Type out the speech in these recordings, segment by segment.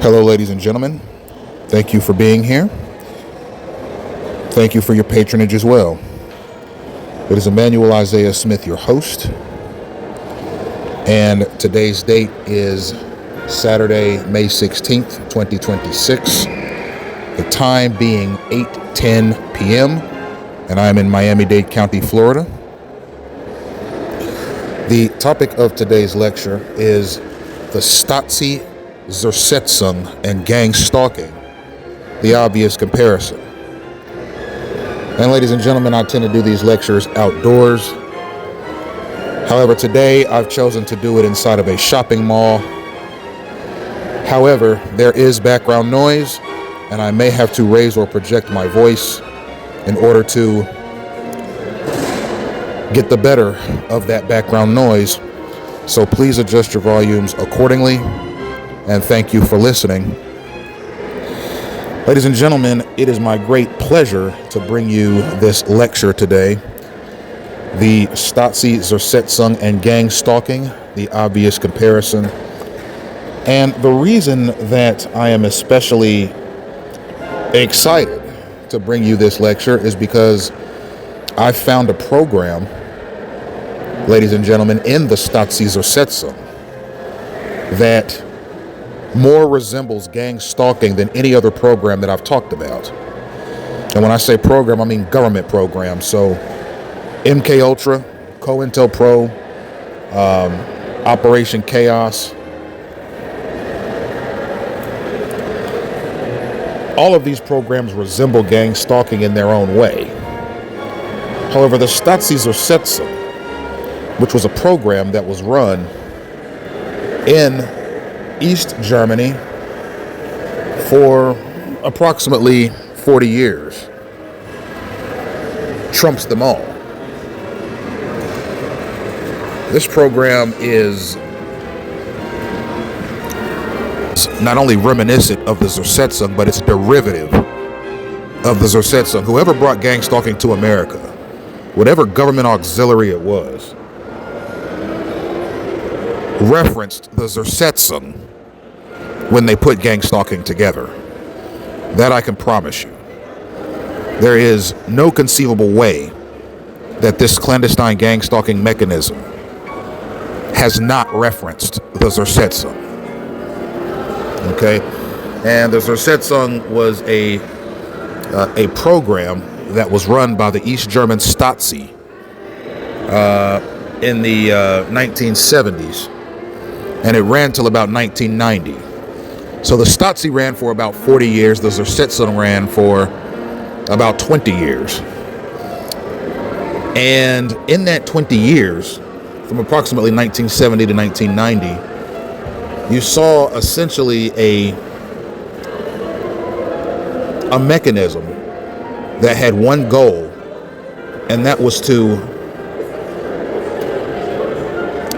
Hello, ladies and gentlemen. Thank you for being here. Thank you for your patronage as well. It is Emmanuel Isaiah Smith, your host. And today's date is Saturday, May 16th, 2026. The time being 8:10 p.m. And I am in Miami-Dade County, Florida. The topic of today's lecture is the Stasi, Zersetzung, and Gangstalking, the obvious comparison. And ladies and gentlemen, I tend to do these lectures outdoors. However, today I've chosen to do it inside of a shopping mall. However, there is background noise, and I may have to raise or project my voice in order to get the better of that background noise. So please adjust your volumes accordingly. And thank you for listening. Ladies and gentlemen, it is my great pleasure to bring you this lecture today. The Stasi, Zersetzung, and Gangstalking, the obvious comparison. And the reason that I am especially excited to bring you this lecture is because I found a program, ladies and gentlemen, in the Stasi, Zersetzung that more resembles gang stalking than any other program that I've talked about. And when I say program, I mean government program. So MK Ultra, COINTELPRO, Operation Chaos, all of these programs resemble gang stalking in their own way. However, the Stasi Zersetzung, which was a program that was run in East Germany for approximately 40 years, trumps them all. This program is not only reminiscent of the Zersetzung, but it's derivative of the Zersetzung. Whoever brought gang stalking to America, whatever government auxiliary it was, referenced the Zersetzung when they put Gangstalking together. That I can promise you. There is no conceivable way that this clandestine gangstalking mechanism has not referenced the Zersetzung. Okay? And the Zersetzung was a program that was run by the East German Stasi in the 1970s, and it ran till about 1990. So the Stasi ran for about 40 years. The Zersetzung ran for about 20 years. And in that 20 years, from approximately 1970 to 1990, you saw essentially a mechanism that had one goal, and that was to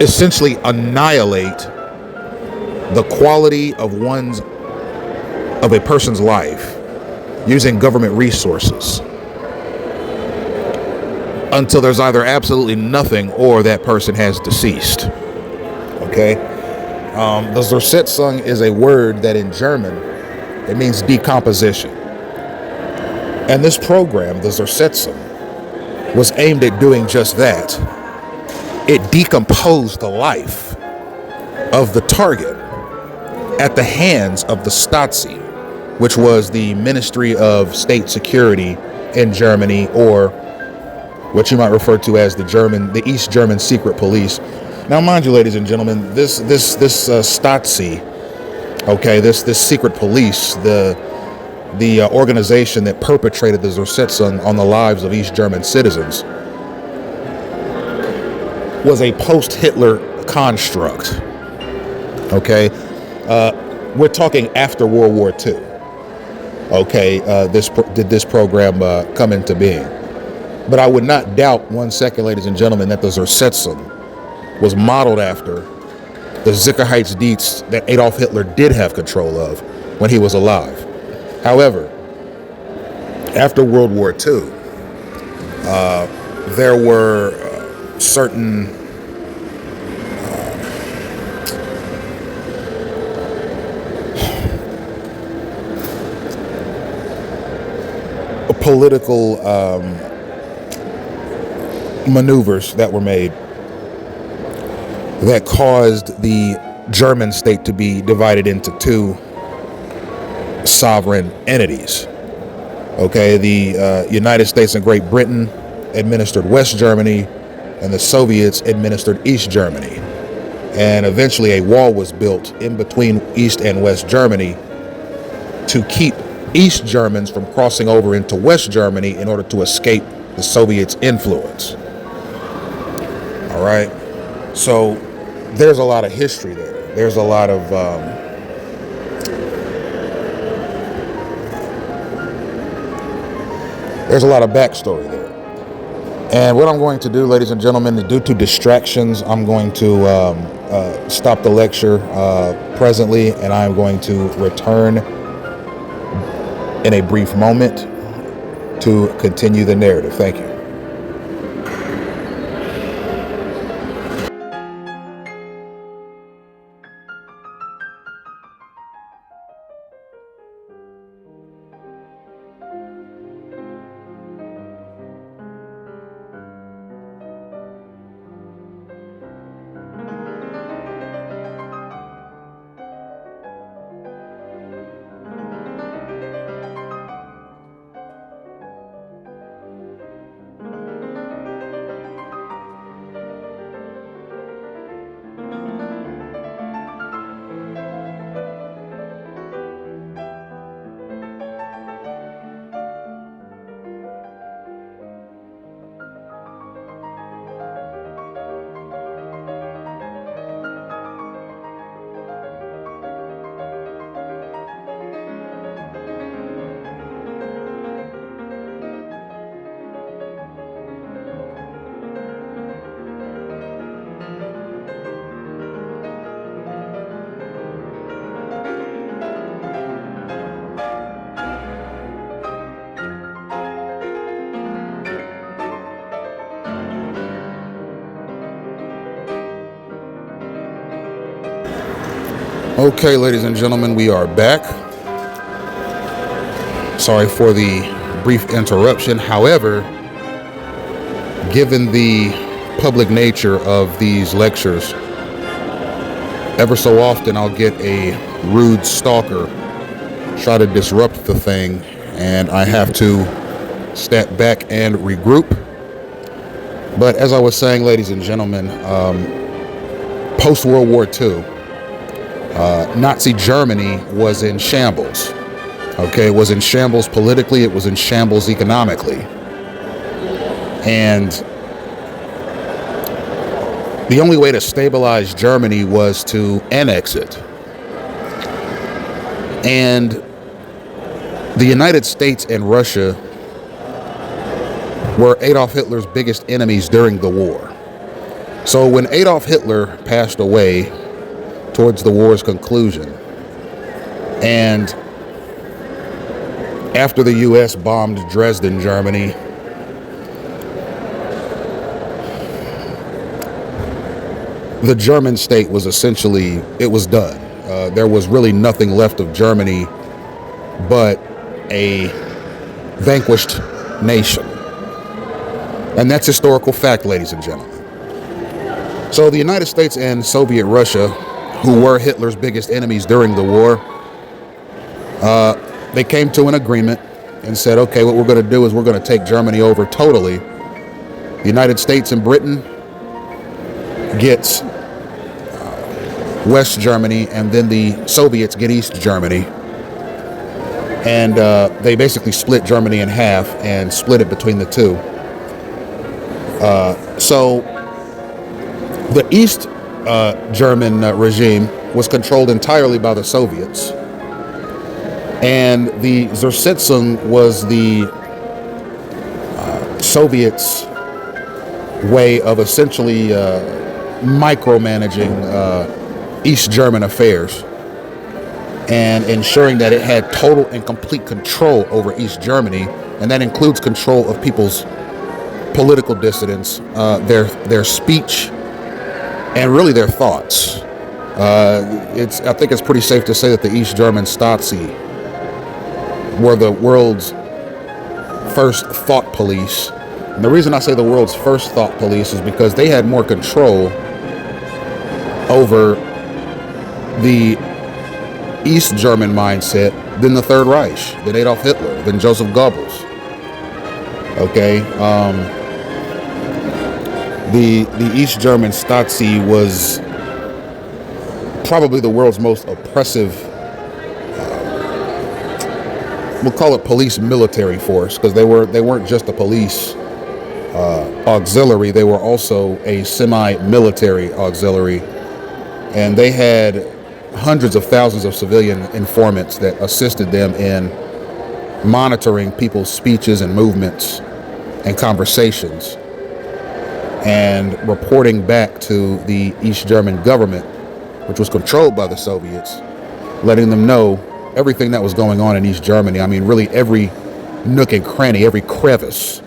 essentially annihilate the quality of a person's life using government resources until there's either absolutely nothing or that person has deceased. Okay? The Zersetzung is a word that in German, it means decomposition. And this program, the Zersetzung, was aimed at doing just that. It decomposed the life of the target at the hands of the Stasi, which was the Ministry of State Security in Germany, or what you might refer to as the East German Secret Police. Now, mind you, ladies and gentlemen, this Stasi, okay, this secret police, the organization that perpetrated the Zersetzung on the lives of East German citizens, was a post-Hitler construct. Okay, we're talking after World War II. Okay, this program come into being? But I would not doubt 1 second, ladies and gentlemen, that the Zersetzung was modeled after the Sicherheitsdienst that Adolf Hitler did have control of when he was alive. However, after World War II, there were certain political maneuvers that were made that caused the German state to be divided into two sovereign entities. Okay, the United States and Great Britain administered West Germany, and the Soviets administered East Germany. And eventually a wall was built in between East and West Germany to keep East Germans from crossing over into West Germany in order to escape the Soviets' influence. All right, so there's a lot of history there. There's a lot of backstory there. And what I'm going to do, ladies and gentlemen, due to distractions, I'm going to stop the lecture presently, and I'm going to return in a brief moment to continue the narrative. Thank you. Okay, ladies and gentlemen, we are back. Sorry for the brief interruption. However, given the public nature of these lectures, ever so often I'll get a rude stalker try to disrupt the thing, and I have to step back and regroup. But as I was saying, ladies and gentlemen, post-World War II, Nazi Germany was in shambles. Okay, it was in shambles politically, it was in shambles economically. And the only way to stabilize Germany was to annex it. And the United States and Russia were Adolf Hitler's biggest enemies during the war. So when Adolf Hitler passed away towards the war's conclusion, and after the U.S. bombed Dresden, Germany, the German state was essentially, it was done. There was really nothing left of Germany but a vanquished nation. And that's historical fact, ladies and gentlemen. So the United States and Soviet Russia, who were Hitler's biggest enemies during the war, they came to an agreement and said, okay, what we're going to do is we're going to take Germany over totally. The United States and Britain gets West Germany, and then the Soviets get East Germany. And they basically split Germany in half and split it between the two. So the East German regime was controlled entirely by the Soviets. And the Zersetzung was the Soviets' way of essentially micromanaging East German affairs and ensuring that it had total and complete control over East Germany, and that includes control of people's political dissidents, their speech, and really their thoughts. I think it's pretty safe to say that the East German Stasi were the world's first thought police. And the reason I say the world's first thought police is because they had more control over the East German mindset than the Third Reich, than Adolf Hitler, than Joseph Goebbels. Okay, the East German Stasi was probably the world's most oppressive, we'll call it police military force, because they weren't just a police auxiliary, they were also a semi-military auxiliary, and they had hundreds of thousands of civilian informants that assisted them in monitoring people's speeches and movements and conversations and reporting back to the East German government, which was controlled by the Soviets, letting them know everything that was going on in East Germany. I mean, really every nook and cranny, every crevice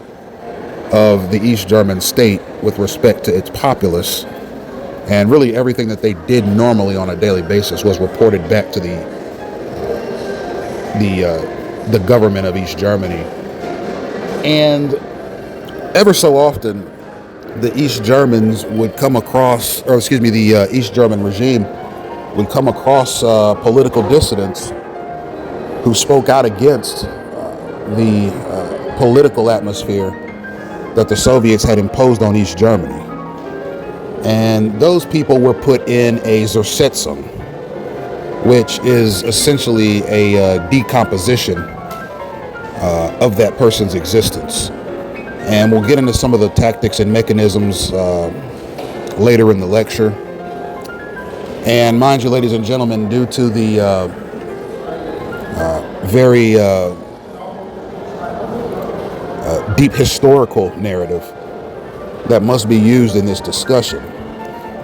of the East German state with respect to its populace, and really everything that they did normally on a daily basis was reported back to the government of East Germany. And ever so often, the East Germans would come across, the East German regime would come across political dissidents who spoke out against the political atmosphere that the Soviets had imposed on East Germany. And those people were put in a Zersetzung, which is essentially a decomposition of that person's existence. And we'll get into some of the tactics and mechanisms later in the lecture. And mind you, ladies and gentlemen, due to the very deep historical narrative that must be used in this discussion,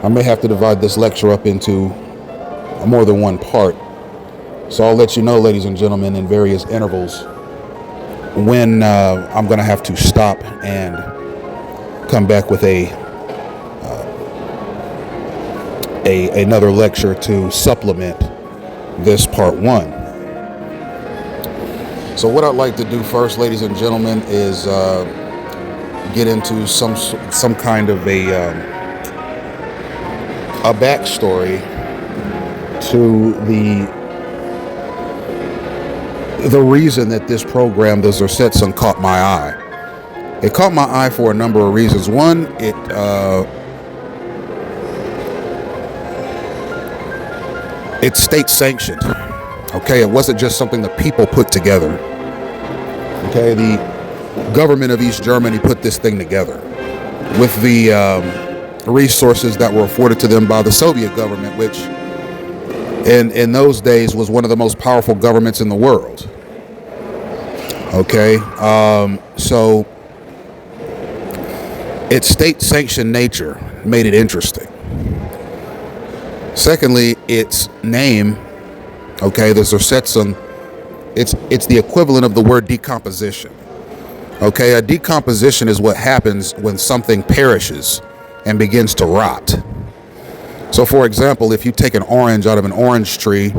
I may have to divide this lecture up into more than one part. So I'll let you know, ladies and gentlemen, in various intervals when I'm going to have to stop and come back with another lecture to supplement this part one. So what I'd like to do first, ladies and gentlemen, is get into some kind of a backstory to the reason that this program, the Zersetzung, caught my eye. It caught my eye for a number of reasons. One, it's state sanctioned. Okay, it wasn't just something that people put together. Okay, the government of East Germany put this thing together with the resources that were afforded to them by the Soviet government, which in those days was one of the most powerful governments in the world. Okay, so its state-sanctioned nature made it interesting. Secondly, its name, okay, the Zersetzung, it's the equivalent of the word decomposition. Okay, a decomposition is what happens when something perishes and begins to rot. So, for example, if you take an orange out of an orange tree,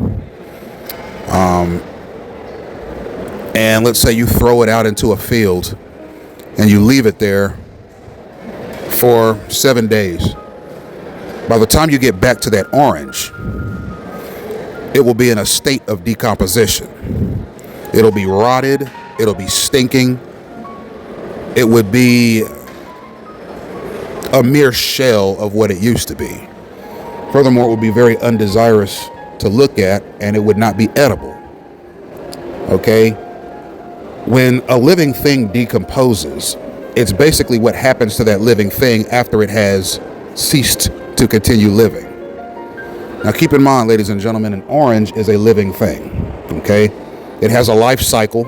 and let's say you throw it out into a field and you leave it there for 7 days, by the time you get back to that orange, it will be in a state of decomposition. It'll be rotted, it'll be stinking, it would be a mere shell of what it used to be. Furthermore, it would be very undesirous to look at, and it would not be edible. Okay? When a living thing decomposes, it's basically what happens to that living thing after it has ceased to continue living. Now keep in mind, ladies and gentlemen, an orange is a living thing. Okay? It has a life cycle,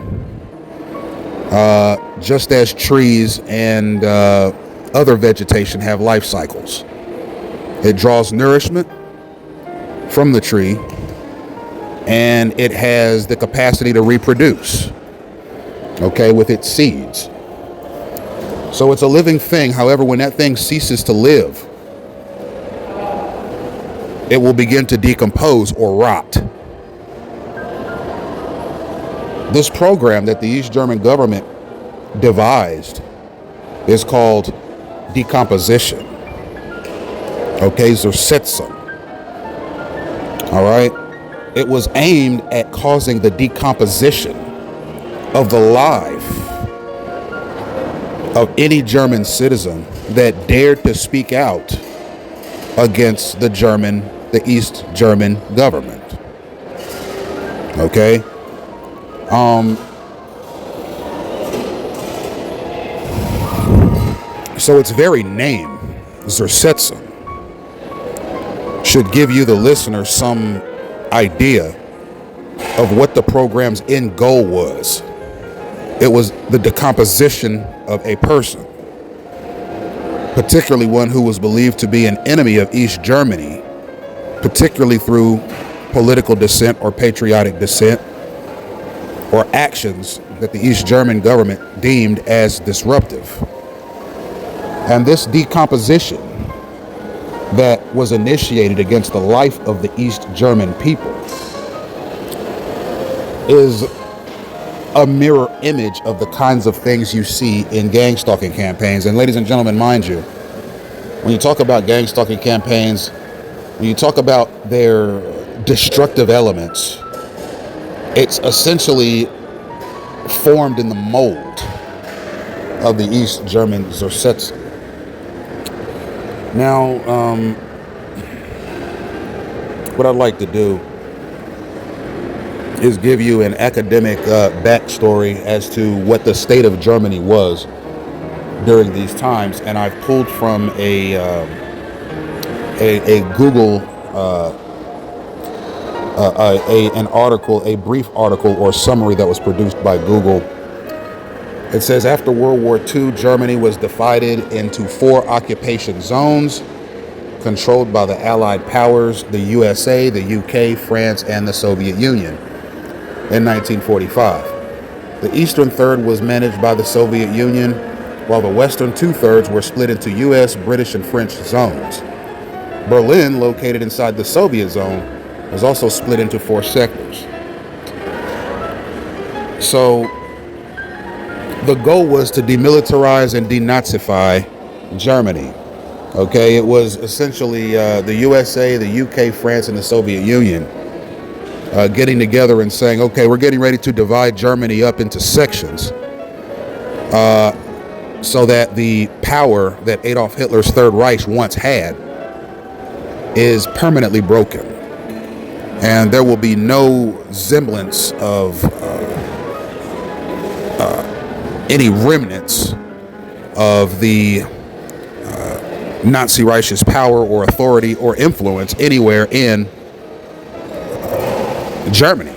just as trees and other vegetation have life cycles. It draws nourishment from the tree, and it has the capacity to reproduce, okay, with its seeds. So it's a living thing. However, when that thing ceases to live, it will begin to decompose or rot. This program that the East German government devised is called decomposition. Okay, Zersetzung. All right. It was aimed at causing the decomposition of the life of any German citizen that dared to speak out against the East German government. Okay. So its very name, Zersetzung, should give you, the listener, some idea of what the program's end goal was. It was the decomposition of a person, particularly one who was believed to be an enemy of East Germany, particularly through political dissent or patriotic dissent, or actions that the East German government deemed as disruptive. And this decomposition that was initiated against the life of the East German people is a mirror image of the kinds of things you see in gang-stalking campaigns. And ladies and gentlemen, mind you, when you talk about gang-stalking campaigns, when you talk about their destructive elements, it's essentially formed in the mold of the East German Zersetzung. Now, what I'd like to do is give you an academic backstory as to what the state of Germany was during these times, and I've pulled from a Google an article, a brief article or summary that was produced by Google. It says, after World War II, Germany was divided into 4 occupation zones controlled by the Allied powers, the USA, the UK, France, and the Soviet Union in 1945. The eastern third was managed by the Soviet Union, while the western 2/3 were split into US, British, and French zones. Berlin, located inside the Soviet zone, was also split into 4 sectors. So the goal was to demilitarize and denazify Germany. Okay, it was essentially the USA, the UK, France, and the Soviet Union getting together and saying, okay, we're getting ready to divide Germany up into sections so that the power that Adolf Hitler's Third Reich once had is permanently broken. And there will be no semblance of any remnants of the Nazi Reich's power or authority or influence anywhere in Germany.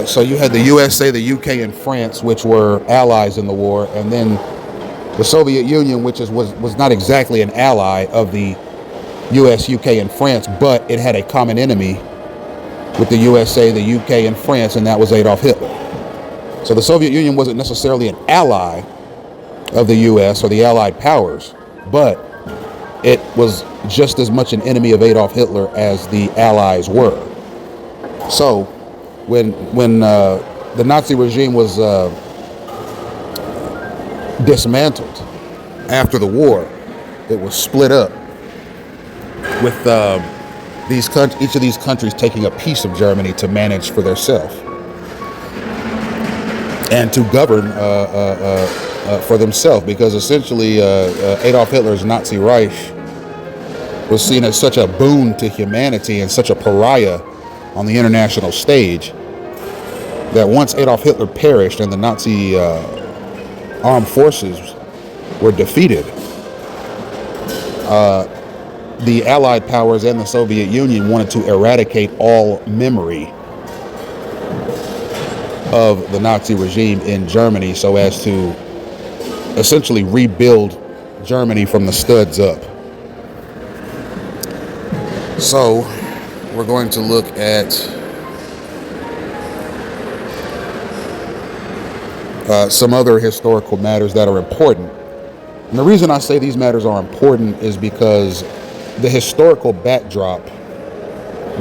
So you had the USA, the UK, and France, which were allies in the war, and then the Soviet Union, which was not exactly an ally of the US, UK, and France, but it had a common enemy with the USA, the UK, and France, and that was Adolf Hitler. So the Soviet Union wasn't necessarily an ally of the US or the Allied powers, but it was just as much an enemy of Adolf Hitler as the Allies were. So when the Nazi regime was dismantled after the war, it was split up with each of these countries taking a piece of Germany to manage for themselves and to govern for themselves, because essentially Adolf Hitler's Nazi Reich was seen as such a boon to humanity and such a pariah on the international stage that once Adolf Hitler perished and the Nazi armed forces were defeated, the Allied powers and the Soviet Union wanted to eradicate all memory of the Nazi regime in Germany so as to essentially rebuild Germany from the studs up. So we're going to look at some other historical matters that are important. And the reason I say these matters are important is because the historical backdrop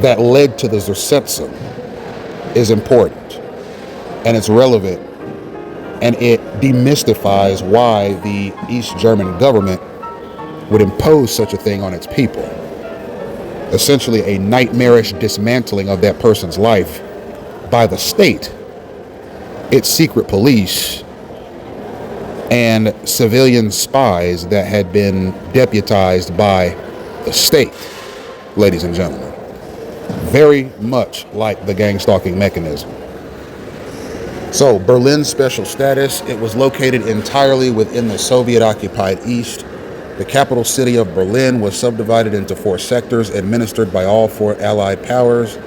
that led to the Zersetzung is important, and it's relevant, and it demystifies why the East German government would impose such a thing on its people. Essentially a nightmarish dismantling of that person's life by the state, its secret police, and civilian spies that had been deputized by the state, ladies and gentlemen. Very much like the Gangstalking mechanism. So, Berlin's special status, it was located entirely within the Soviet-occupied East. The capital city of Berlin was subdivided into 4 sectors administered by all 4 Allied powers.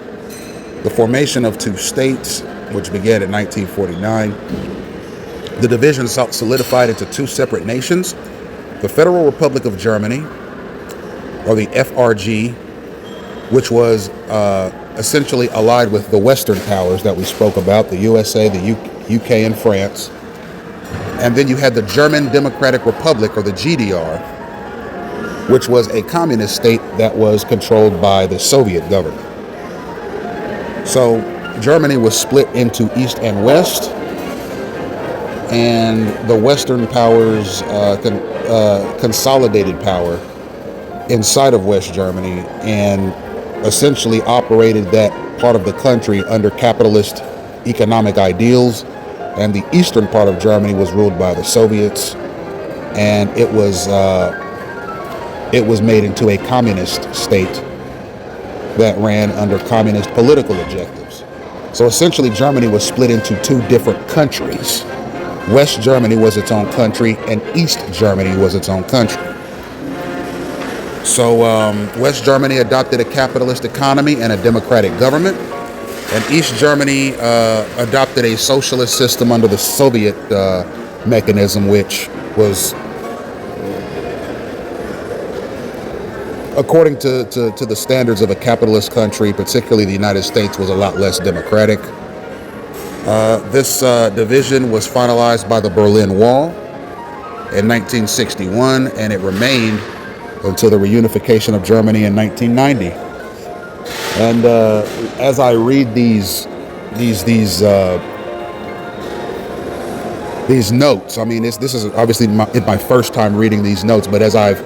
The formation of 2 states, which began in 1949. The division solidified into 2 separate nations, the Federal Republic of Germany, or the FRG, which was essentially allied with the Western powers that we spoke about, the USA, the UK, and France. And then you had the German Democratic Republic, or the GDR, which was a communist state that was controlled by the Soviet government. So Germany was split into East and West, and the Western powers consolidated power inside of West Germany and essentially operated that part of the country under capitalist economic ideals, and the eastern part of Germany was ruled by the Soviets, and it was made into a communist state that ran under communist political objectives. So essentially Germany was split into 2 different countries. West Germany was its own country, and East Germany was its own country. So West Germany adopted a capitalist economy and a democratic government, and East Germany adopted a socialist system under the Soviet mechanism, which was, according to the standards of a capitalist country, particularly the United States, was a lot less democratic. This division was finalized by the Berlin Wall in 1961, and it remained until the reunification of Germany in 1990. And as I read these notes, I mean, this is obviously my first time reading these notes, but as I've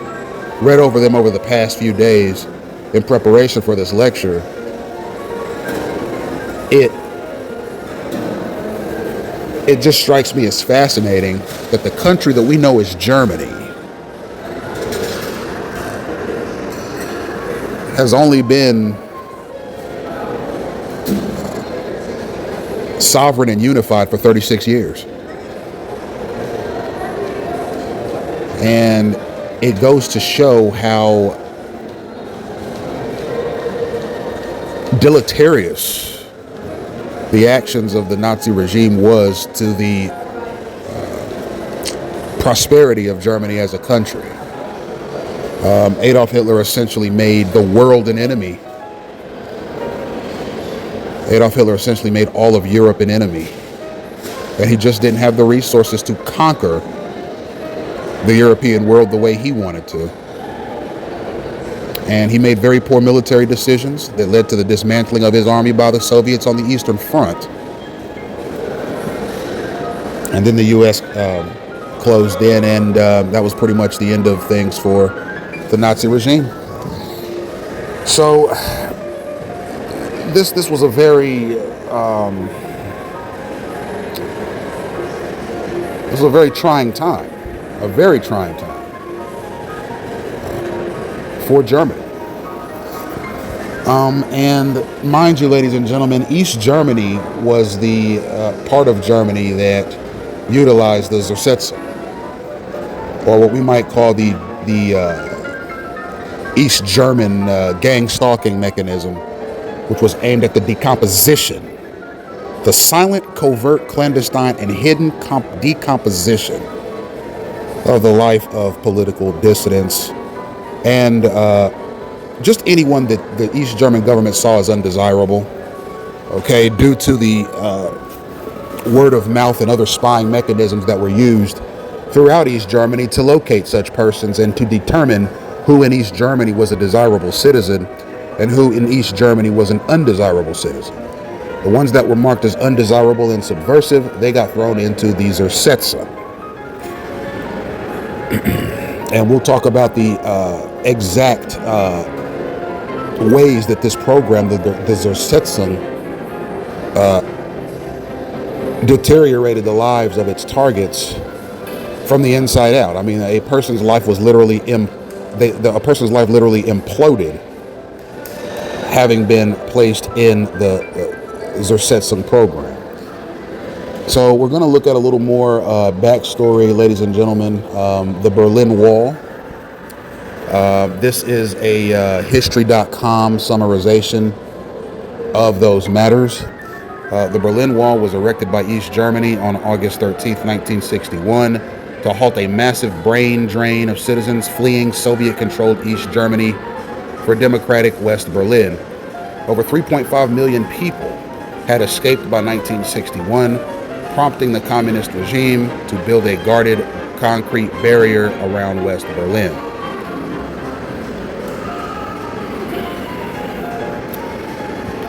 read over them over the past few days in preparation for this lecture, it just strikes me as fascinating that the country that we know as Germany has only been sovereign and unified for 36 years. And it goes to show how deleterious the actions of the Nazi regime was to the prosperity of Germany as a country. Adolf Hitler essentially made the world an enemy. Adolf Hitler essentially made all of Europe an enemy. And he just didn't have the resources to conquer the European world the way he wanted to. And he made very poor military decisions that led to the dismantling of his army by the Soviets on the Eastern Front. And then the U.S. closed in, and that was pretty much the end of things for the Nazi regime. So this was a very trying time, for Germany. And mind you, ladies and gentlemen, East Germany was the part of Germany that utilized the Zersetzung, or what we might call the East German Gangstalking mechanism, which was aimed at the decomposition, the silent, covert, clandestine, and hidden decomposition of the life of political dissidents and just anyone that the East German government saw as undesirable, okay, due to the word of mouth and other spying mechanisms that were used throughout East Germany to locate such persons and to determine who in East Germany was a desirable citizen and who in East Germany was an undesirable citizen. The ones that were marked as undesirable and subversive, they got thrown into the Zersetzung. And we'll talk about the exact ways that this program, the Zersetzung, deteriorated the lives of its targets from the inside out. I mean, a person's life was literally a person's life literally imploded, having been placed in the Zersetzung program. So we're going to look at a little more backstory, ladies and gentlemen. The Berlin Wall. This is a history.com summarization of those matters. The Berlin Wall was erected by East Germany on August 13th, 1961, to halt a massive brain drain of citizens fleeing Soviet-controlled East Germany for democratic West Berlin. Over 3.5 million people had escaped by 1961, prompting the communist regime to build a guarded concrete barrier around West Berlin.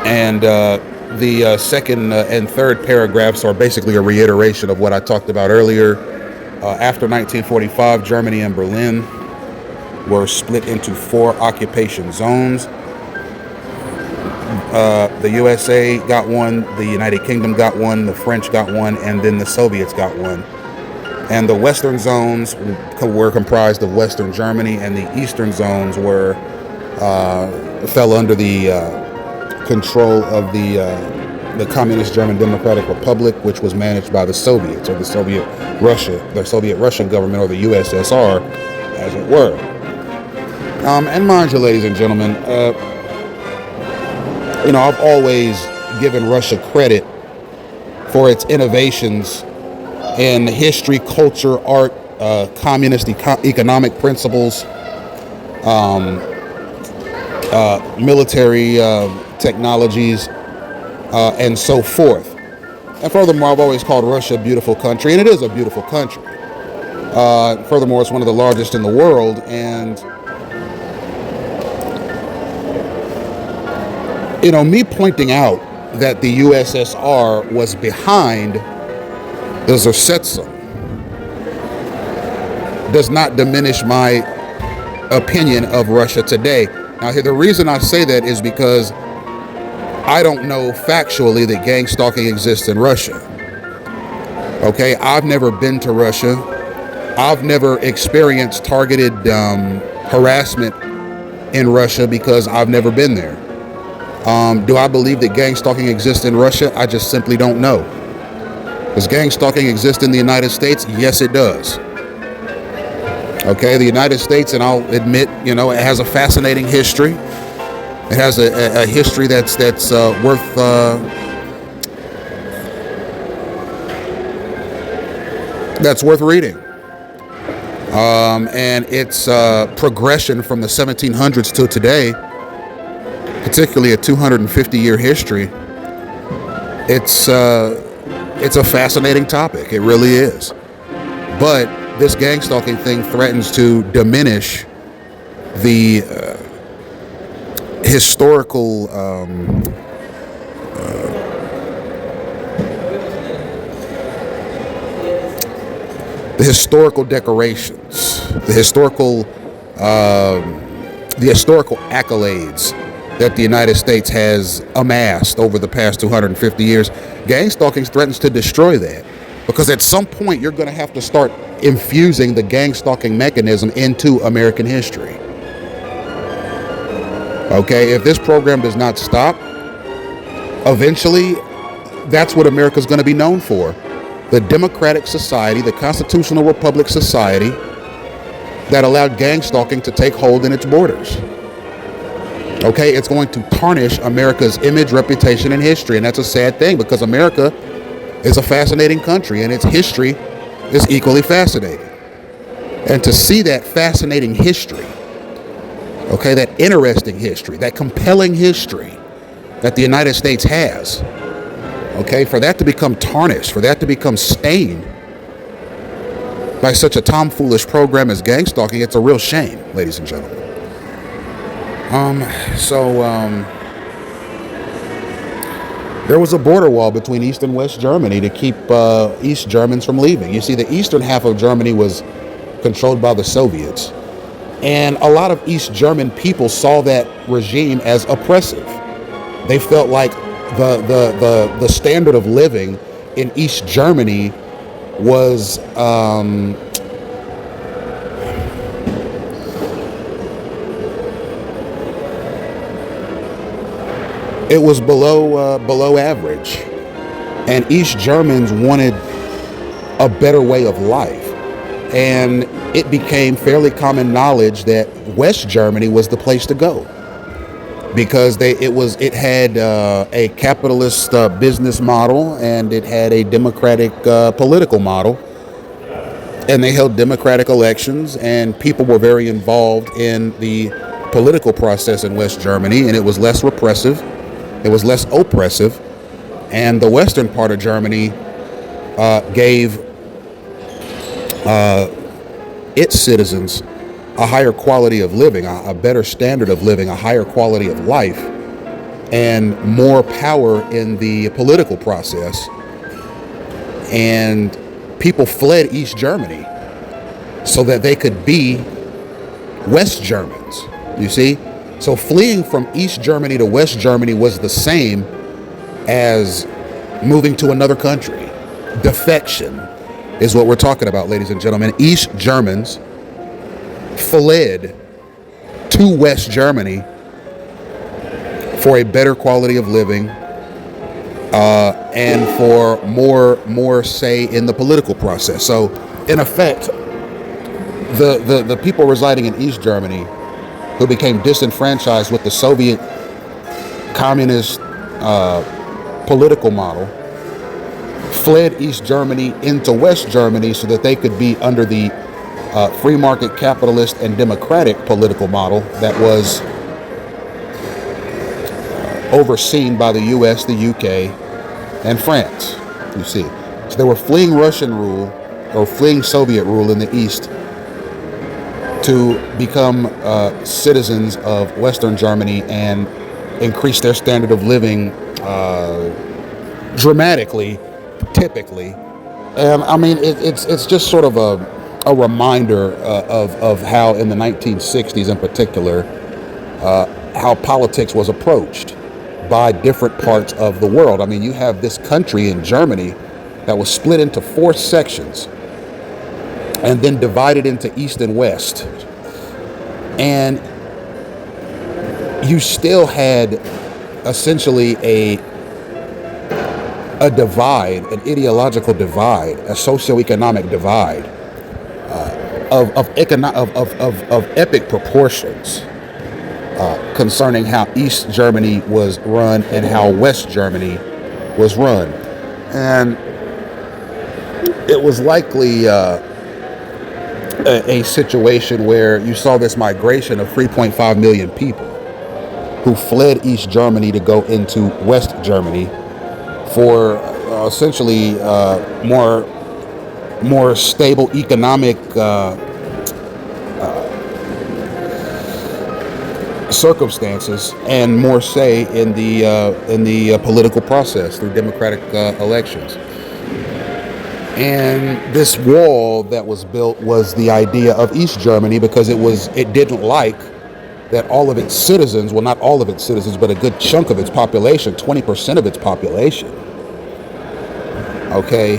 And the second and third paragraphs are basically a reiteration of what I talked about earlier. After 1945, Germany and Berlin were split into 4 occupation zones. The USA got one, the United Kingdom got one, the French got one, and then the Soviets got one. And the western zones were comprised of Western Germany, and the eastern zones fell under the control of the Communist German Democratic Republic, which was managed by the Soviets, or the Soviet Russian government, or the USSR, as it were. And mind you, ladies and gentlemen, I've always given Russia credit for its innovations in history, culture, art, communist economic principles, military technologies, and so forth. And furthermore, I've always called Russia a beautiful country, and it is a beautiful country. Furthermore, it's one of the largest in the world, and Me pointing out that the USSR was behind the Zersetzung does not diminish my opinion of Russia today. Now, the reason I say that is because I don't know factually that gang stalking exists in Russia. Okay, I've never been to Russia. I've never experienced targeted harassment in Russia because I've never been there. Do I believe that gang stalking exists in Russia? I just simply don't know. Does gang stalking exist in the United States? Yes, it does. Okay, the United States, and I'll admit, it has a fascinating history. It has a history that's worth reading. And its progression from the 1700s to today, particularly a 250-year history, it's a fascinating topic. It really is. But this gang stalking thing threatens to diminish the historical decorations, the historical accolades that the United States has amassed over the past 250 years. Gang stalking threatens to destroy that, because at some point you're going to have to start infusing the gang stalking mechanism into American history. Okay, if this program does not stop, eventually that's what America's going to be known for. The democratic society, the constitutional republic society that allowed gang stalking to take hold in its borders. Okay, it's going to tarnish America's image, reputation, and history. And that's a sad thing, because America is a fascinating country and its history is equally fascinating. And to see that fascinating history, okay, that interesting history, that compelling history that the United States has, okay, for that to become tarnished, for that to become stained by such a tomfoolish program as gang stalking, it's a real shame, ladies and gentlemen. There was a border wall between East and West Germany to keep East Germans from leaving. You see, the eastern half of Germany was controlled by the Soviets, and a lot of East German people saw that regime as oppressive. They felt like the standard of living in East Germany was it was below average, and East Germans wanted a better way of life, and it became fairly common knowledge that West Germany was the place to go, because it had a capitalist business model, and it had a democratic political model, and they held democratic elections, and people were very involved in the political process in West Germany, and it was less repressive. It was less oppressive, and the western part of Germany gave its citizens a higher quality of living, a better standard of living, a higher quality of life, and more power in the political process. And people fled East Germany so that they could be West Germans, you see? So fleeing from East Germany to West Germany was the same as moving to another country. Defection is what we're talking about, ladies and gentlemen. East Germans fled to West Germany for a better quality of living and for more say in the political process. So in effect, the people residing in East Germany who became disenfranchised with the Soviet communist political model fled East Germany into West Germany so that they could be under the free market capitalist and democratic political model that was overseen by the US, the UK, and France, you see. So they were fleeing Russian rule, or fleeing Soviet rule in the East, to become citizens of Western Germany and increase their standard of living dramatically, typically. And I mean, it's just sort of a reminder of how in the 1960s in particular, how politics was approached by different parts of the world. I mean, you have this country in Germany that was split into 4 sections and then divided into East and West. And you still had essentially a divide, an ideological divide, a socioeconomic divide of epic proportions concerning how East Germany was run and how West Germany was run. And it was likely a situation where you saw this migration of 3.5 million people who fled East Germany to go into West Germany for essentially more stable economic circumstances and more say in the political process through democratic elections. And this wall that was built was the idea of East Germany, because it didn't like that all of its citizens, well, not all of its citizens, but a good chunk of its population, 20% of its population, okay,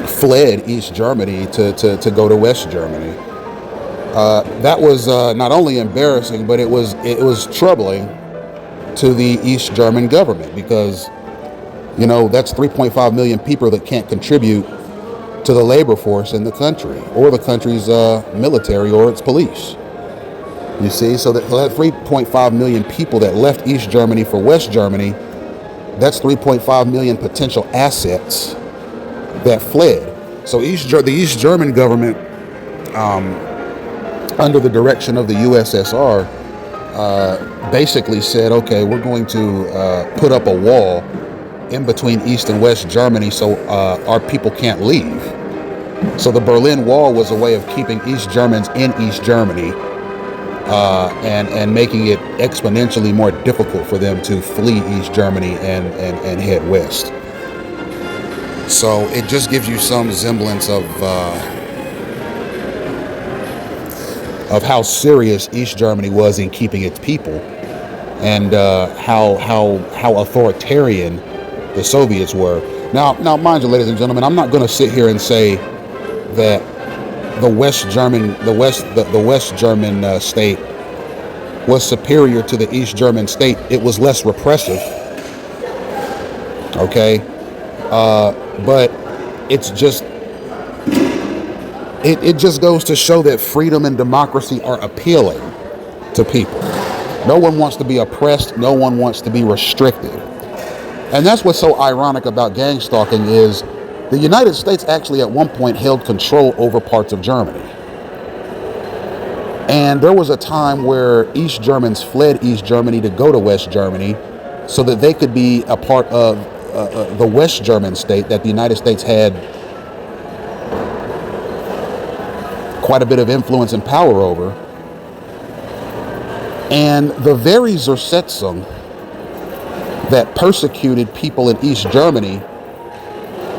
fled East Germany to go to West Germany. That was not only embarrassing, but it was troubling to the East German government, because, you know, that's 3.5 million people that can't contribute to the labor force in the country or the country's military or its police. You see, so that 3.5 million people that left East Germany for West Germany, that's 3.5 million potential assets that fled. So the East German government, under the direction of the USSR, basically said, okay, we're going to put up a wall in between East and West Germany so our people can't leave. So the Berlin Wall was a way of keeping East Germans in East Germany and making it exponentially more difficult for them to flee East Germany and head west. So it just gives you some semblance of how serious East Germany was in keeping its people, and how authoritarian the Soviets were. Now, mind you, ladies and gentlemen, I'm not going to sit here and say that the West German state was superior to the East German state. It was less repressive. Okay, but it's just. It just goes to show that freedom and democracy are appealing to people. No one wants to be oppressed. No one wants to be restricted. And that's what's so ironic about gang stalking is the United States actually at one point held control over parts of Germany. And there was a time where East Germans fled East Germany to go to West Germany so that they could be a part of the West German state that the United States had quite a bit of influence and power over. And the very Zersetzung that persecuted people in East Germany,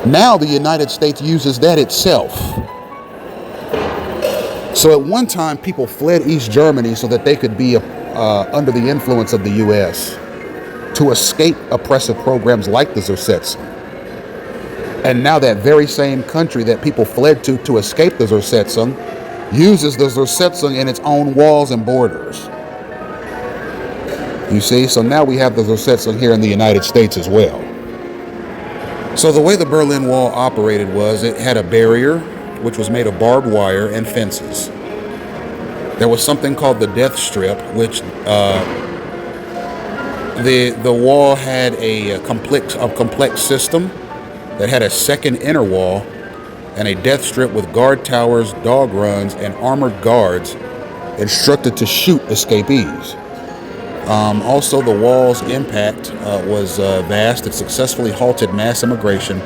now the United States uses that itself. So at one time, people fled East Germany so that they could be under the influence of the U.S. to escape oppressive programs like the Zersetzung. And now that very same country that people fled to escape the Zersetzung uses the Zersetzung in its own walls and borders. You see, so now we have the Zersetzung here in the United States as well. So the way the Berlin Wall operated was it had a barrier which was made of barbed wire and fences. There was something called the death strip, which the wall had a complex system that had a second inner wall and a death strip with guard towers, dog runs, and armored guards instructed to shoot escapees. Also, the wall's impact was vast. It successfully halted mass immigration.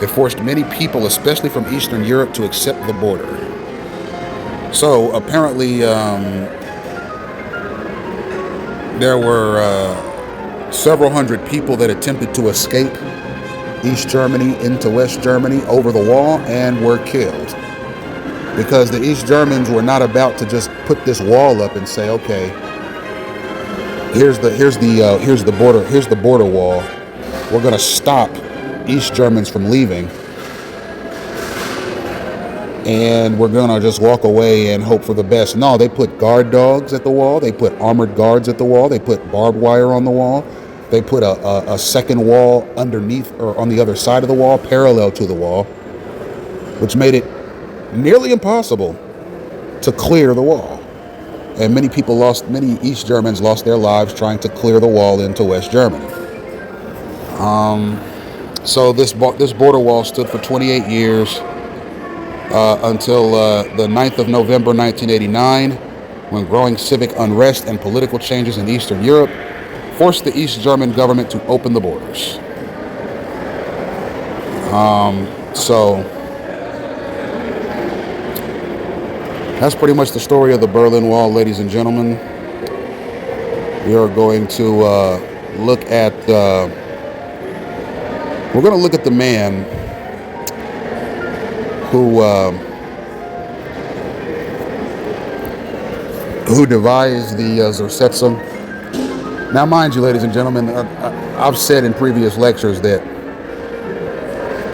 It forced many people, especially from Eastern Europe, to accept the border. So apparently, there were several hundred people that attempted to escape East Germany into West Germany over the wall and were killed, because the East Germans were not about to just put this wall up and say, okay, here's the border wall. We're going to stop East Germans from leaving, and we're going to just walk away and hope for the best. No, they put guard dogs at the wall. They put armored guards at the wall. They put barbed wire on the wall. They put a second wall underneath or on the other side of the wall, parallel to the wall, which made it nearly impossible to clear the wall. And many East Germans lost their lives trying to clear the wall into West Germany. So this border wall stood for 28 years until the 9th of November 1989, when growing civic unrest and political changes in Eastern Europe forced the East German government to open the borders. So that's pretty much the story of the Berlin Wall, ladies and gentlemen. We are going to look at the man who devised the Zersetzung. Now, mind you, ladies and gentlemen, I've said in previous lectures that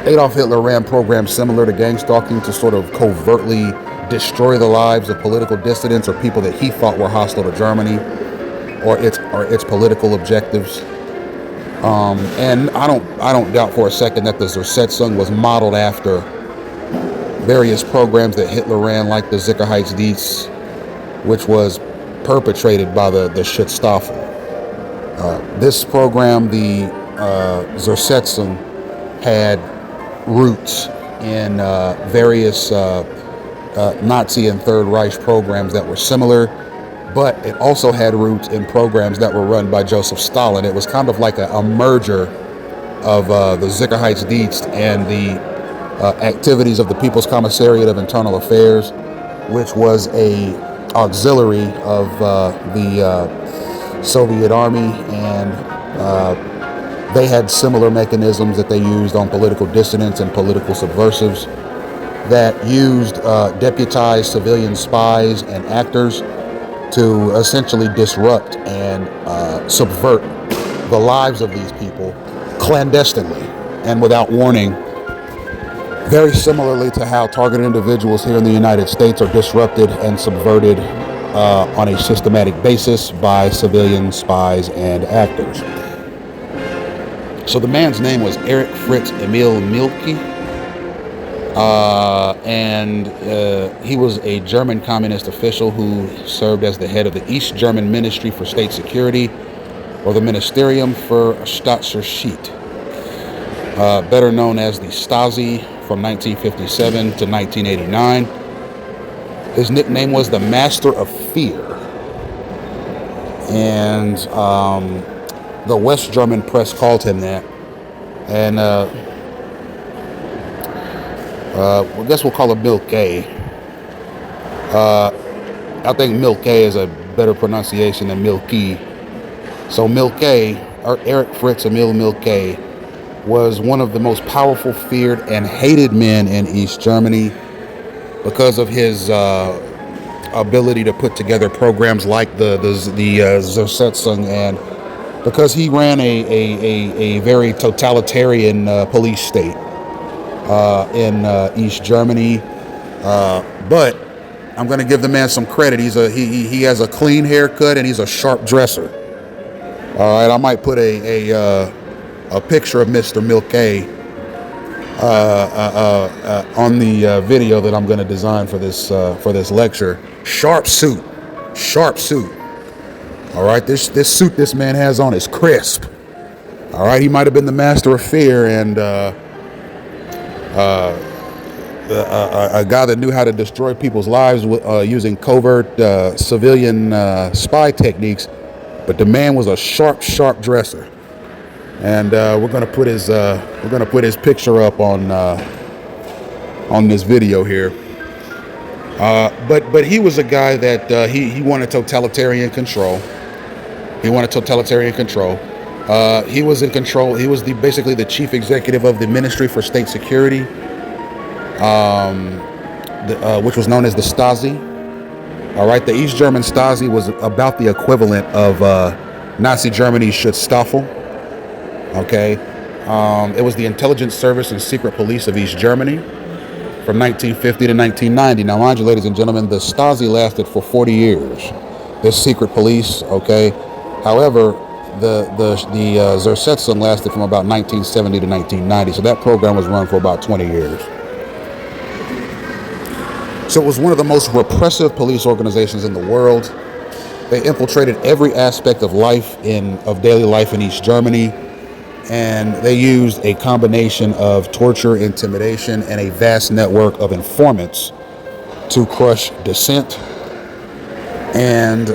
Adolf Hitler ran programs similar to Gangstalking to sort of covertly destroy the lives of political dissidents or people that he thought were hostile to Germany or its political objectives. And I don't doubt for a second that the Zersetzung was modeled after various programs that Hitler ran, like the Sicherheitsdienst, which was perpetrated by the Stasi. This program, the Zersetzung, had roots in various Nazi and Third Reich programs that were similar, but it also had roots in programs that were run by Joseph Stalin. It was kind of like a merger of the Sicherheitsdienst and the activities of the People's Commissariat of Internal Affairs, which was a auxiliary of the Soviet Army, and they had similar mechanisms that they used on political dissidents and political subversives that used deputized civilian spies and actors to essentially disrupt and subvert the lives of these people clandestinely and without warning, very similarly to how targeted individuals here in the United States are disrupted and subverted on a systematic basis by civilian spies and actors. So the man's name was Erich Fritz Emil Mielke, and he was a German communist official who served as the head of the East German Ministry for State Security, or the Ministerium für Staatssicherheit, better known as the Stasi, from 1957 to 1989. His nickname was the Master of Fear, and the West German press called him that. And I guess we'll call him Mielke. I think Mielke is a better pronunciation than Mielke. So Mielke, or Erich Fritz Emil Mielke, was one of the most powerful, feared, and hated men in East Germany because of his ability to put together programs like the Zersetzung, and because he ran a very totalitarian police state in East Germany. But I'm going to give the man some credit. He has a clean haircut and he's a sharp dresser. All right, I might put a picture of Mr. Mielke on the video that I'm going to design for this lecture. Sharp suit. All right, this suit this man has on is crisp. All right, he might have been the Master of Fear and a guy that knew how to destroy people's lives using covert civilian spy techniques, but the man was a sharp dresser. And we're gonna put his picture up on this video here. But he was a guy that he wanted totalitarian control. He wanted totalitarian control. He was in control. He was basically the chief executive of the Ministry for State Security, which was known as the Stasi. All right, the East German Stasi was about the equivalent of Nazi Germany's Schutzstaffel. Okay, it was the intelligence service and secret police of East Germany from 1950 to 1990. Now, mind you, ladies and gentlemen, the Stasi lasted for 40 years. This secret police, okay. However, the Zersetzung lasted from about 1970 to 1990. So that program was run for about 20 years. So it was one of the most repressive police organizations in the world. They infiltrated every aspect of daily life in East Germany. And they used a combination of torture, intimidation, and a vast network of informants to crush dissent. And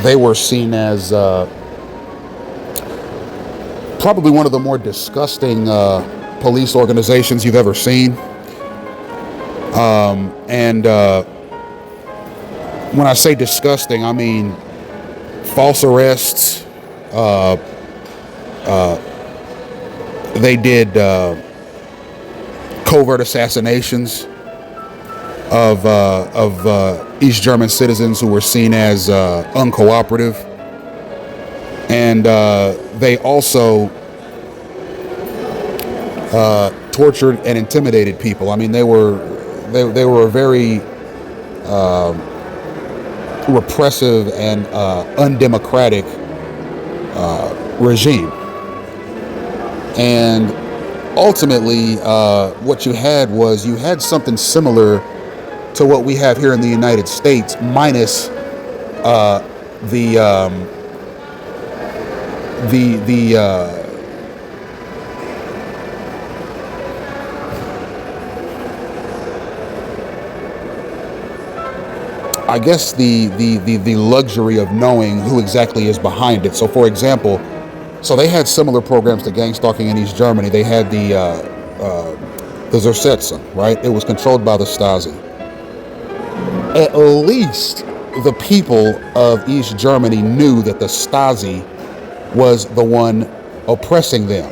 they were seen as probably one of the more disgusting police organizations you've ever seen. And when I say disgusting, I mean false arrests. They did covert assassinations of East German citizens who were seen as uncooperative, and they also tortured and intimidated people. I mean, they were a very repressive and undemocratic regime. And ultimately, what you had something similar to what we have here in the United States, minus I guess the luxury of knowing who exactly is behind it. So, for example, they had similar programs to Gangstalking in East Germany. They had the Zersetzung, right? It was controlled by the Stasi. At least the people of East Germany knew that the Stasi was the one oppressing them.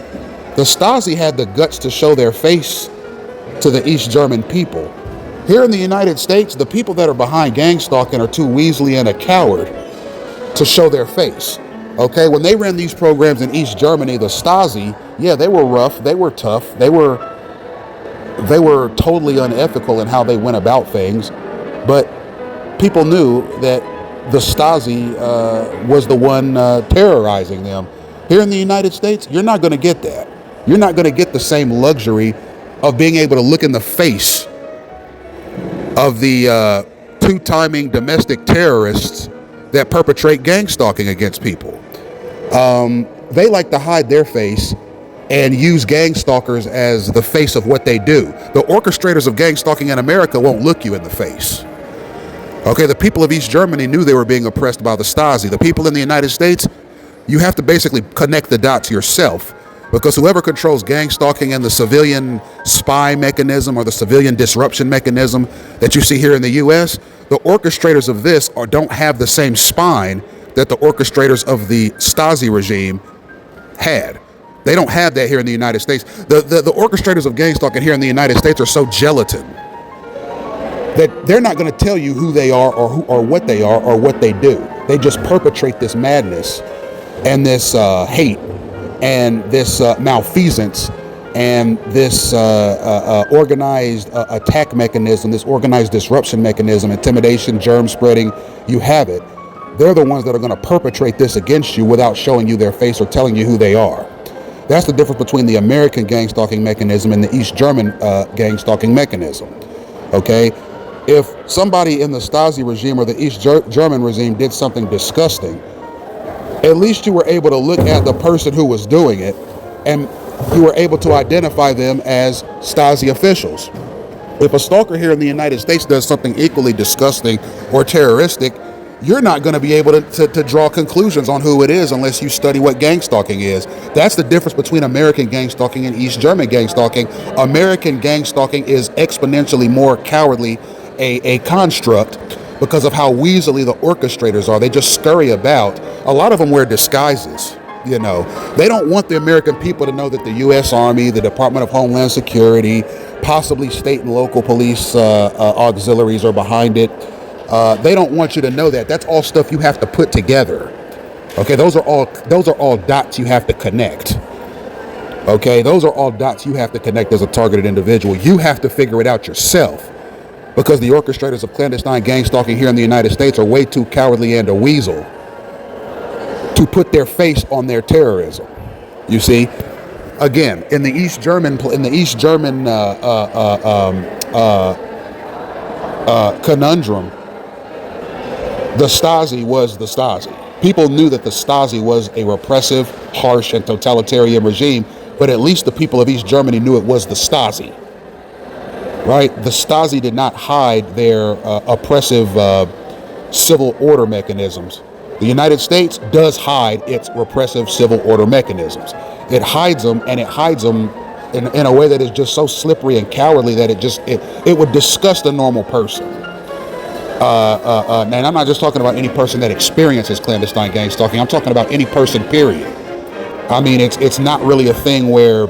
The Stasi had the guts to show their face to the East German people. Here in the United States, the people that are behind Gangstalking are too weaselly and a coward to show their face. Okay, when they ran these programs in East Germany, the Stasi, yeah, they were rough, they were tough, they were totally unethical in how they went about things, but people knew that the Stasi was the one terrorizing them. Here in the United States, you're not going to get that. You're not going to get the same luxury of being able to look in the face of the two-timing domestic terrorists that perpetrate gangstalking against people. They like to hide their face and use gangstalkers as the face of what they do. The orchestrators of gangstalking in America won't look you in the face. Okay, the people of East Germany knew they were being oppressed by the Stasi. The people in the United States, you have to basically connect the dots yourself, because whoever controls gangstalking and the civilian spy mechanism or the civilian disruption mechanism that you see here in the U.S., the orchestrators of this don't have the same spine that the orchestrators of the Stasi regime had. They don't have that here in the United States. The orchestrators of gangstalking here in the United States are so gelatin that they're not going to tell you who they are or what they are or what they do. They just perpetrate this madness and this hate and this malfeasance and this organized attack mechanism, this organized disruption mechanism, intimidation, germ spreading, you have it. They're the ones that are going to perpetrate this against you without showing you their face or telling you who they are. That's the difference between the American gangstalking mechanism and the East German gangstalking mechanism. Okay? If somebody in the Stasi regime or the East German regime did something disgusting, at least you were able to look at the person who was doing it and you were able to identify them as Stasi officials. If a stalker here in the United States does something equally disgusting or terroristic, you're not going to be able to draw conclusions on who it is unless you study what gangstalking is. That's the difference between American gangstalking and East German gangstalking. American gangstalking is exponentially more cowardly a construct because of how weaselly the orchestrators are. They just scurry about. A lot of them wear disguises. You know, they don't want the American people to know that the U.S. Army, the Department of Homeland Security, possibly state and local police auxiliaries are behind it. They don't want you to know that. That's all stuff you have to put together. Okay, those are all dots you have to connect. Okay, those are all dots you have to connect as a targeted individual. You have to figure it out yourself, because the orchestrators of clandestine gang stalking here in the United States are way too cowardly and a weasel to put their face on their terrorism. You see, again, in the East German conundrum, the Stasi was the Stasi. People knew that the Stasi was a repressive, harsh, and totalitarian regime, but at least the people of East Germany knew it was the Stasi. Right? The Stasi did not hide their oppressive civil order mechanisms. The United States does hide its repressive civil order mechanisms. It hides them, and it hides them in a way that is just so slippery and cowardly that it would disgust a normal person. And I'm not just talking about any person that experiences clandestine gang stalking. I'm talking about any person, period. I mean, it's not really a thing where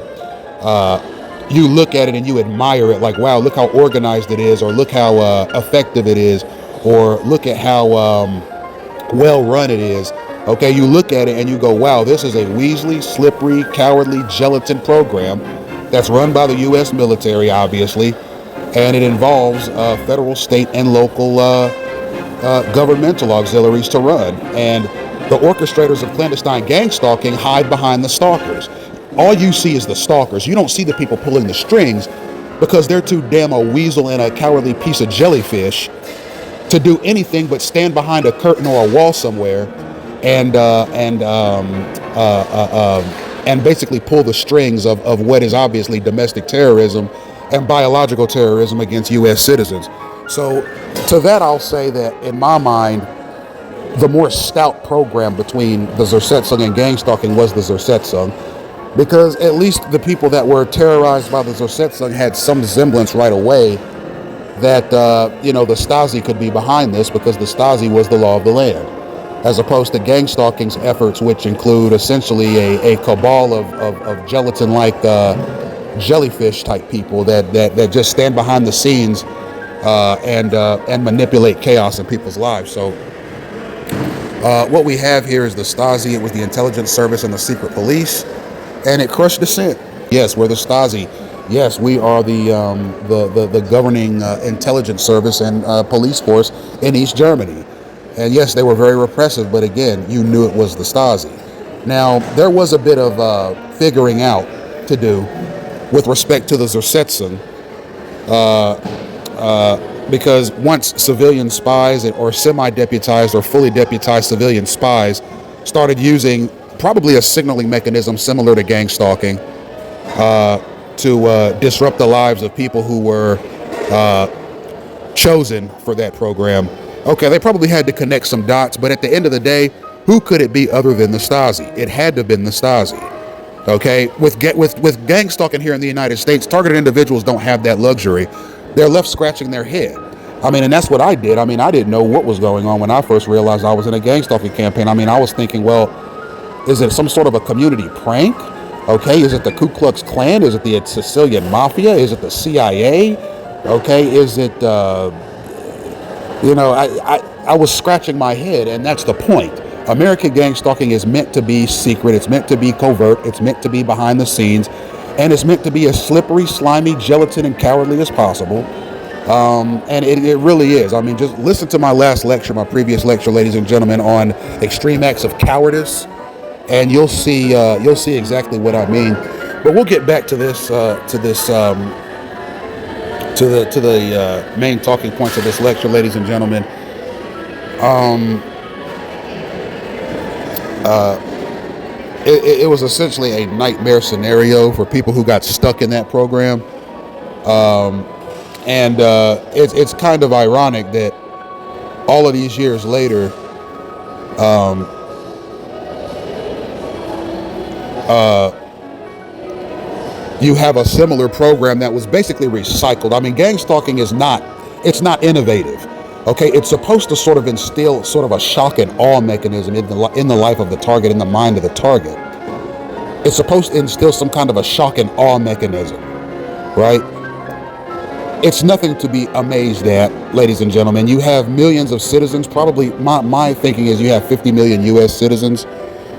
you look at it and you admire it, like, wow, look how organized it is, or look how effective it is, or look at how well run it is. Okay, you look at it and you go, wow, this is a weaselly, slippery, cowardly gelatin program that's run by the U.S. military, obviously, and it involves federal, state, and local governmental auxiliaries to run. And the orchestrators of clandestine gang stalking hide behind the stalkers. All you see is the stalkers. You don't see the people pulling the strings, because they're too damn a weasel and a cowardly piece of jellyfish to do anything but stand behind a curtain or a wall somewhere and basically pull the strings of what is obviously domestic terrorism and biological terrorism against U.S. citizens. So to that, I'll say that in my mind, the more stout program between the Zersetzung and gang stalking was the Zersetzung, because at least the people that were terrorized by the Zersetzung had some semblance right away that, the Stasi could be behind this, because the Stasi was the law of the land, as opposed to gang stalking's efforts, which include essentially a cabal of gelatin-like jellyfish type people that just stand behind the scenes and manipulate chaos in people's lives. So what we have here is the Stasi. It was the intelligence service and the secret police, and it crushed dissent. Yes, we're the Stasi. Yes, we are the governing intelligence service and police force in East Germany. And yes, they were very repressive, but again, you knew it was the Stasi. Now, there was a bit of figuring out to do with respect to the Zersetzung, because once civilian spies or semi-deputized or fully deputized civilian spies started using probably a signaling mechanism similar to gang stalking to disrupt the lives of people who were chosen for that program. Okay, they probably had to connect some dots, but at the end of the day, who could it be other than the Stasi? It had to have been the Stasi. Okay, with gang stalking here in the United States, targeted individuals don't have that luxury. They're left scratching their head. I mean, and that's what I did. I mean, I didn't know what was going on when I first realized I was in a gang stalking campaign. I mean, I was thinking, well, is it some sort of a community prank? Okay, is it the Ku Klux Klan? Is it the Sicilian Mafia? Is it the CIA? Okay, is it, I was scratching my head, and that's the point. American gang stalking is meant to be secret. It's meant to be covert. It's meant to be behind the scenes. And it's meant to be as slippery, slimy, gelatin, and cowardly as possible. And it really is. I mean, just listen to my last lecture, my previous lecture, ladies and gentlemen, on extreme acts of cowardice, and you'll see exactly what I mean. But we'll get back to this, to the main talking points of this lecture, ladies and gentlemen. It was essentially a nightmare scenario for people who got stuck in that program. And it's kind of ironic that all of these years later, you have a similar program that was basically recycled. I mean, gang stalking is not It's not innovative. Okay, it's supposed to sort of instill sort of a shock and awe mechanism in the life of the target, in the mind of the target. It's supposed to instill some kind of a shock and awe mechanism, right? It's nothing to be amazed at, ladies and gentlemen. You have millions of citizens, probably my thinking is you have 50 million US citizens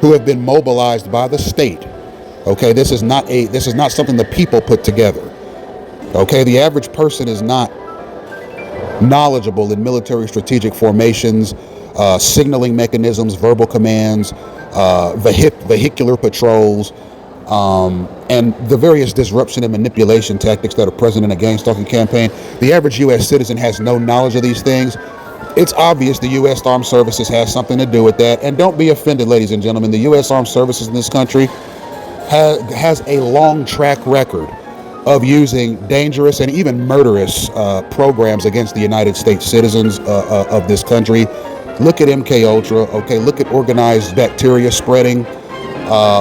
who have been mobilized by the state. Okay, this is not something the people put together. Okay, the average person is not knowledgeable in military strategic formations, signaling mechanisms, verbal commands, vehicular patrols, and the various disruption and manipulation tactics that are present in a gang stalking campaign. The average U.S. citizen has no knowledge of these things. It's obvious the U.S. Armed Services has something to do with that. And don't be offended, ladies and gentlemen. The U.S. Armed Services in this country has a long track record of using dangerous and even murderous programs against the United States citizens of this country. Look at MK Ultra. Okay, look at organized bacteria spreading.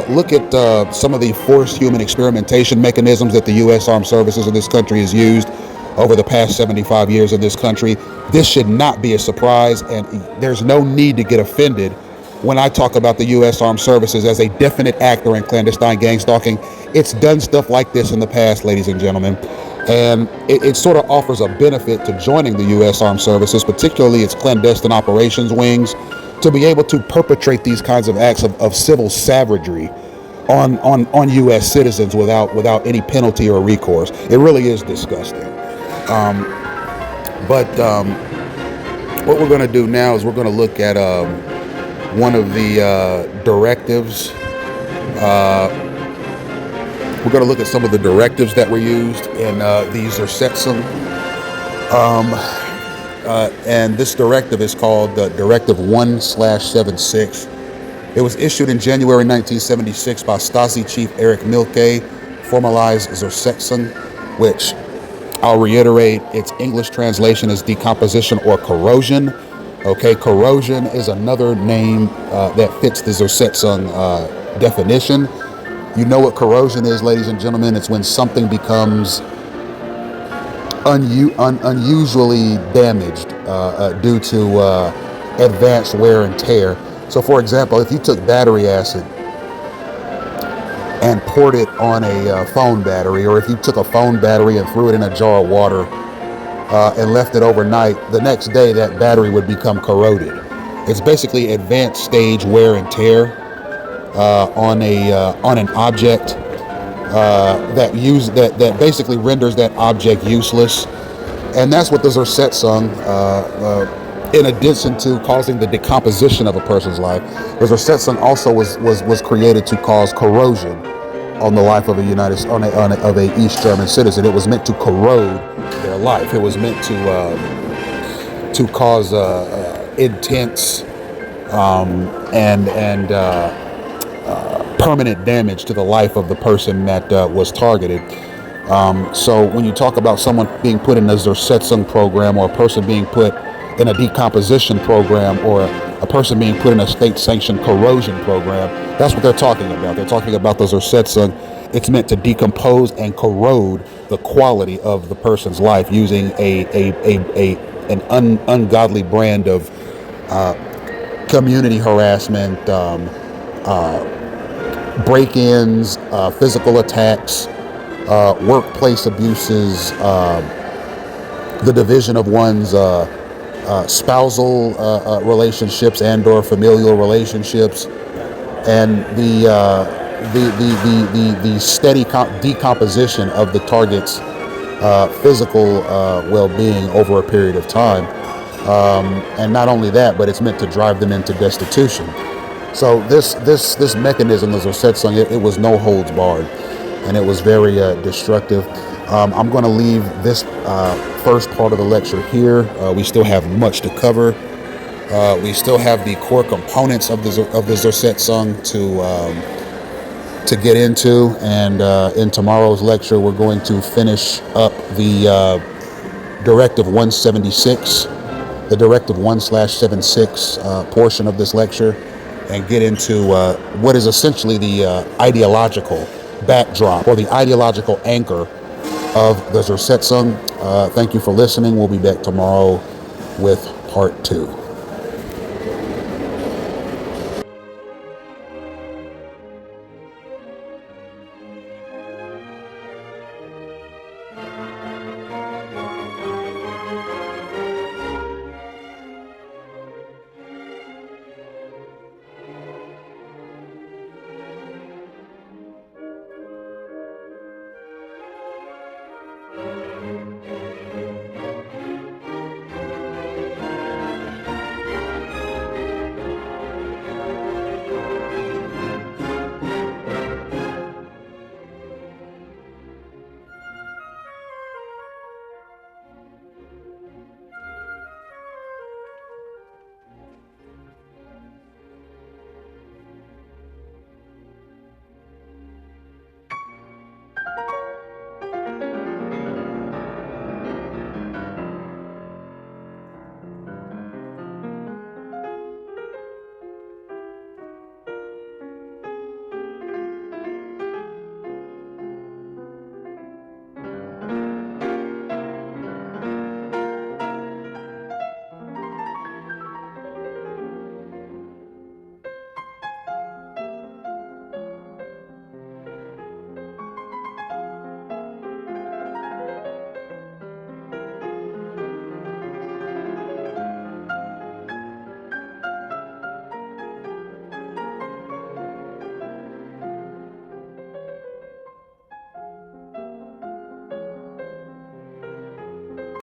Look at some of the forced human experimentation mechanisms that the U.S. Armed Services in this country has used over the past 75 years in this country. This should not be a surprise, and there's no need to get offended when I talk about the U.S. Armed Services as a definite actor in clandestine gang stalking. It's done stuff like this in the past, ladies and gentlemen, and it sort of offers a benefit to joining the U.S. Armed Services, particularly its clandestine operations wings, to be able to perpetrate these kinds of acts of civil savagery on U.S. citizens without any penalty or recourse. It really is disgusting. But what we're going to do now is we're going to look at one of the directives. We're going to look at some of the directives that were used in the Zersetzung. And this directive is called Directive 1/76. It was issued in January 1976 by Stasi Chief Erich Milke, formalized Zersetzung, which I'll reiterate, its English translation is decomposition or corrosion. Okay, corrosion is another name that fits the Zersetzung definition. You know what corrosion is, ladies and gentlemen? It's when something becomes unusually damaged due to advanced wear and tear. So, for example, if you took battery acid and poured it on a phone battery, or if you took a phone battery and threw it in a jar of water and left it overnight, the next day that battery would become corroded. It's basically advanced stage wear and tear on an object that basically renders that object useless, and that's what the Zersetzung, in addition to causing the decomposition of a person's life, the Zersetzung also was created to cause corrosion on the life of a East German citizen. It was meant to corrode their life. It was meant to cause intense and permanent damage to the life of the person that was targeted. So when you talk about someone being put in a Zersetzung program, or a person being put in a decomposition program, or a person being put in a state-sanctioned corrosion program, that's what they're talking about. They're talking about the Zersetzung. It's meant to decompose and corrode the quality of the person's life using an ungodly brand of community harassment, break-ins, physical attacks, workplace abuses, the division of one's spousal relationships and/or familial relationships, and the steady decomposition of the target's physical well-being over a period of time. And not only that, but it's meant to drive them into destitution. So this mechanism, the Zersetzung, it was no holds barred, and it was very destructive. I'm going to leave this first part of the lecture here. We still have much to cover. We still have the core components of the Zersetzung to get into, and in tomorrow's lecture, we're going to finish up the Directive 176, the Directive 1/76 portion of this lecture, and get into what is essentially the ideological backdrop, or the ideological anchor of the Zersetzung. Thank you for listening. We'll be back tomorrow with part 2.